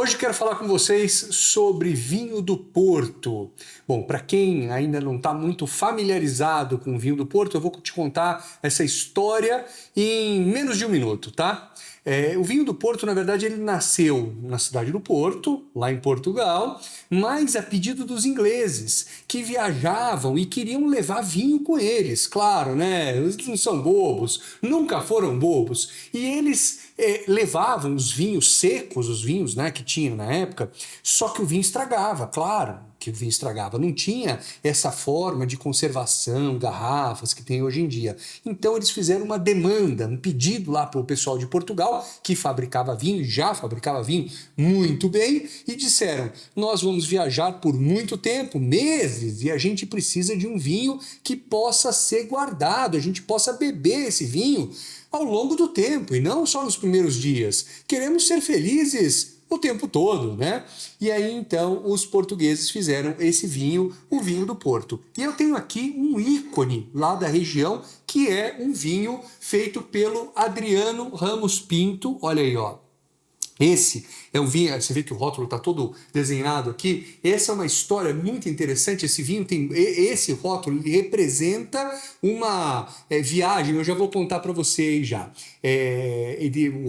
Hoje quero falar com vocês sobre vinho do Porto. Bom, para quem ainda não está muito familiarizado com o vinho do Porto, eu vou te contar essa história em menos de um minuto, tá? O vinho do Porto, na verdade, ele nasceu na cidade do Porto, lá em Portugal, mas a pedido dos ingleses, que viajavam e queriam levar vinho com eles. Claro, né? Eles não são bobos, nunca foram bobos. E eles levavam os vinhos secos, os vinhos, né, que tinham na época, só que o vinho estragava, claro que o vinho estragava. Não tinha essa forma de conservação, garrafas que tem hoje em dia. Então eles fizeram uma demanda, um pedido lá para o pessoal de Portugal, que fabricava vinho, já fabricava vinho muito bem, e disseram: nós vamos viajar por muito tempo, meses, e a gente precisa de um vinho que possa ser guardado, a gente possa beber esse vinho ao longo do tempo, e não só nos primeiros dias. Queremos ser felizes o tempo todo, né? E aí então os portugueses fizeram esse vinho, o vinho do Porto. E eu tenho aqui um ícone lá da região, que é um vinho feito pelo Adriano Ramos Pinto. Olha aí, ó. Esse é um vinho, você vê que o rótulo está todo desenhado aqui. Essa é uma história muito interessante. Esse vinho tem, esse rótulo representa uma viagem. Eu já vou contar para vocês já. O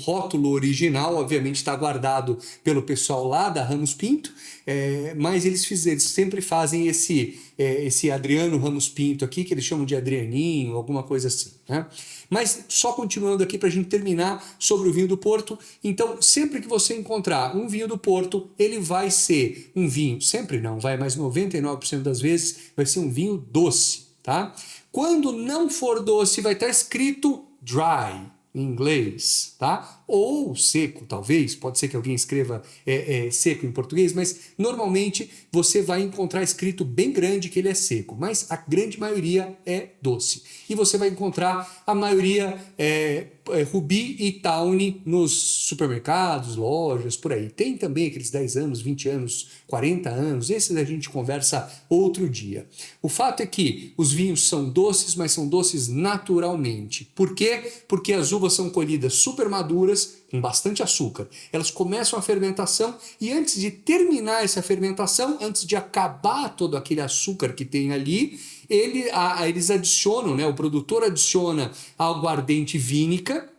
rótulo original, obviamente, está guardado pelo pessoal lá da Ramos Pinto, mas eles sempre fazem esse Adriano Ramos Pinto aqui, que eles chamam de Adrianinho, alguma coisa assim, né? Mas só continuando aqui para a gente terminar sobre o vinho do Porto. Então, sempre que você encontrar um vinho do Porto, ele vai ser um vinho, sempre não, mas 99% das vezes vai ser um vinho doce, tá? Quando não for doce, vai estar escrito dry em inglês, tá? Ou seco, talvez, pode ser que alguém escreva seco em português, mas normalmente você vai encontrar escrito bem grande que ele é seco, mas a grande maioria é doce. E você vai encontrar a maioria Ruby e Tawny nos supermercados, lojas, por aí. Tem também aqueles 10 anos, 20 anos, 40 anos, esses a gente conversa outro dia. O fato é que os vinhos são doces, mas são doces naturalmente. Por quê? Porque as uvas são colhidas super maduras, com bastante açúcar. Elas começam a fermentação e antes de terminar essa fermentação, antes de acabar todo aquele açúcar que tem ali, eles adicionam, né, o produtor adiciona aguardente vínica,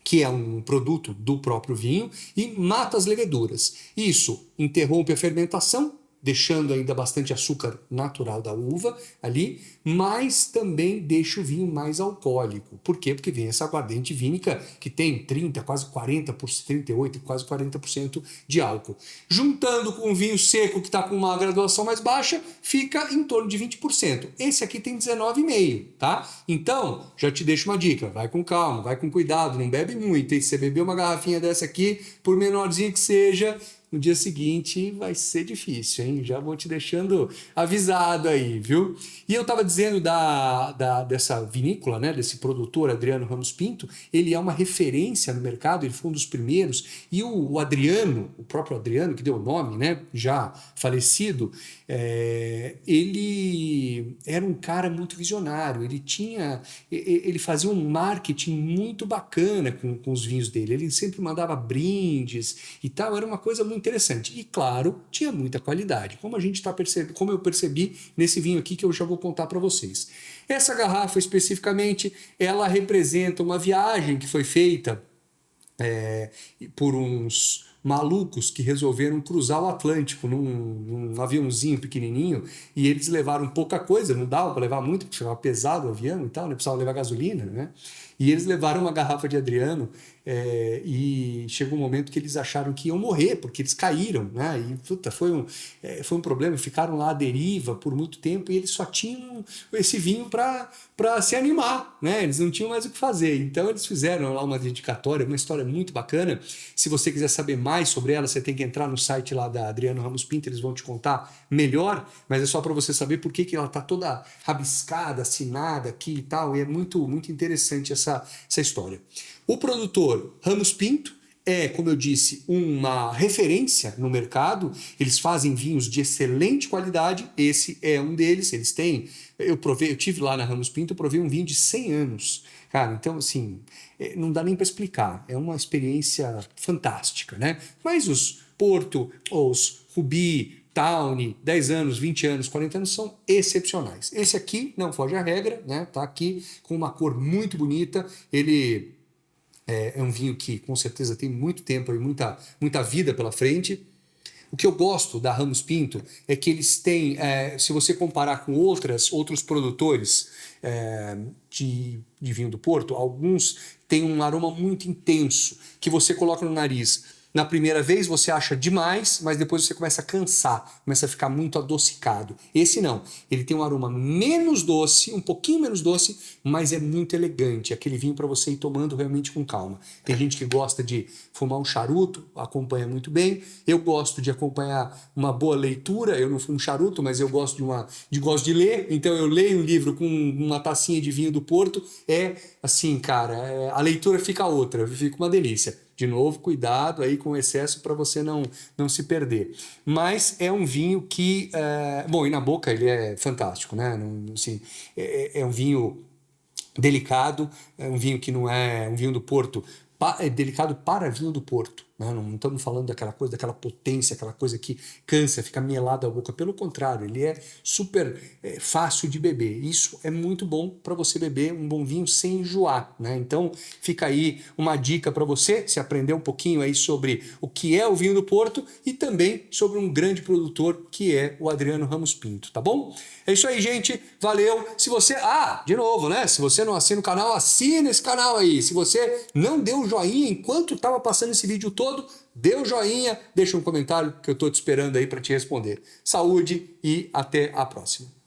que é um produto do próprio vinho, e mata as leveduras. Isso interrompe a fermentação, deixando ainda bastante açúcar natural da uva ali, mas também deixa o vinho mais alcoólico. Por quê? Porque vem essa aguardente vínica que tem 30, quase 40%, 38, quase 40% de álcool. Juntando com o vinho seco que está com uma graduação mais baixa, fica em torno de 20%. Esse aqui tem 19,5%, tá? Então, já te deixo uma dica, vai com calma, vai com cuidado, não bebe muito, e se você beber uma garrafinha dessa aqui, por menorzinha que seja, no dia seguinte vai ser difícil, hein? Já vou te deixando avisado aí, viu? E eu estava dizendo dessa vinícola, né? Desse produtor, Adriano Ramos Pinto, ele é uma referência no mercado, ele foi um dos primeiros, e o Adriano, o próprio Adriano, que deu o nome, né? Já falecido, ele era um cara muito visionário, ele fazia um marketing muito bacana com os vinhos dele, ele sempre mandava brindes e tal, era uma coisa muito interessante. E claro, tinha muita qualidade, como eu percebi nesse vinho aqui que eu já vou contar para vocês. Essa garrafa especificamente, ela representa uma viagem que foi feita por uns malucos que resolveram cruzar o Atlântico num aviãozinho pequenininho, e eles levaram pouca coisa, não dava para levar muito, porque estava pesado o avião e tal, né? Precisava levar gasolina, né? E eles levaram uma garrafa de Adriano e chegou um momento que eles acharam que iam morrer, porque eles caíram, né? E puta, foi um problema, ficaram lá à deriva por muito tempo e eles só tinham esse vinho para se animar, né? Eles não tinham mais o que fazer. Então eles fizeram lá uma dedicatória, uma história muito bacana. Se você quiser saber mais sobre ela, você tem que entrar no site lá da Adriano Ramos Pinto, eles vão te contar melhor, mas é só para você saber por que ela está toda rabiscada, assinada aqui e tal, e é muito, muito interessante essa história. O produtor Ramos Pinto como eu disse, uma referência no mercado. Eles fazem vinhos de excelente qualidade, esse é um deles. Eles têm, eu tive lá na Ramos Pinto, eu provei um vinho de 100 anos. Cara, então, assim, não dá nem para explicar. É uma experiência fantástica, né? Mas os Porto, os Rubi, Tawny, 10 anos, 20 anos, 40 anos são excepcionais. Esse aqui não foge à regra, né? Tá aqui com uma cor muito bonita. Ele é um vinho que com certeza tem muito tempo e muita vida pela frente. O que eu gosto da Ramos Pinto é que eles têm, se você comparar com outros produtores de vinho do Porto, alguns têm um aroma muito intenso que você coloca no nariz. Na primeira vez você acha demais, mas depois você começa a cansar, começa a ficar muito adocicado. Esse não, ele tem um aroma menos doce, um pouquinho menos doce, mas é muito elegante. É aquele vinho para você ir tomando realmente com calma. Tem gente que gosta de fumar um charuto, acompanha muito bem. Eu gosto de acompanhar uma boa leitura. Eu não fumo charuto, mas eu gosto gosto de ler. Então eu leio um livro com uma tacinha de vinho do Porto. É assim, cara, a leitura fica outra, fica uma delícia. De novo, cuidado aí com o excesso para você não se perder. Mas é um vinho que... bom, e na boca ele é fantástico, né? Assim, é um vinho delicado, é um vinho que não é um vinho do Porto, é delicado para vinho do Porto. Né? Não estamos falando daquela coisa, daquela potência, aquela coisa que cansa, fica melada a boca. Pelo contrário, ele é super fácil de beber. Isso é muito bom para você beber um bom vinho sem enjoar. Né? Então fica aí uma dica para você se aprender um pouquinho aí sobre o que é o vinho do Porto e também sobre um grande produtor que é o Adriano Ramos Pinto, tá bom? É isso aí, gente. Valeu. Se você... de novo, né? Se você não assina o canal, assina esse canal aí. Se você não deu um joinha enquanto estava passando esse vídeo todo, dê um joinha, deixa um comentário que eu estou te esperando aí para te responder. Saúde e até a próxima.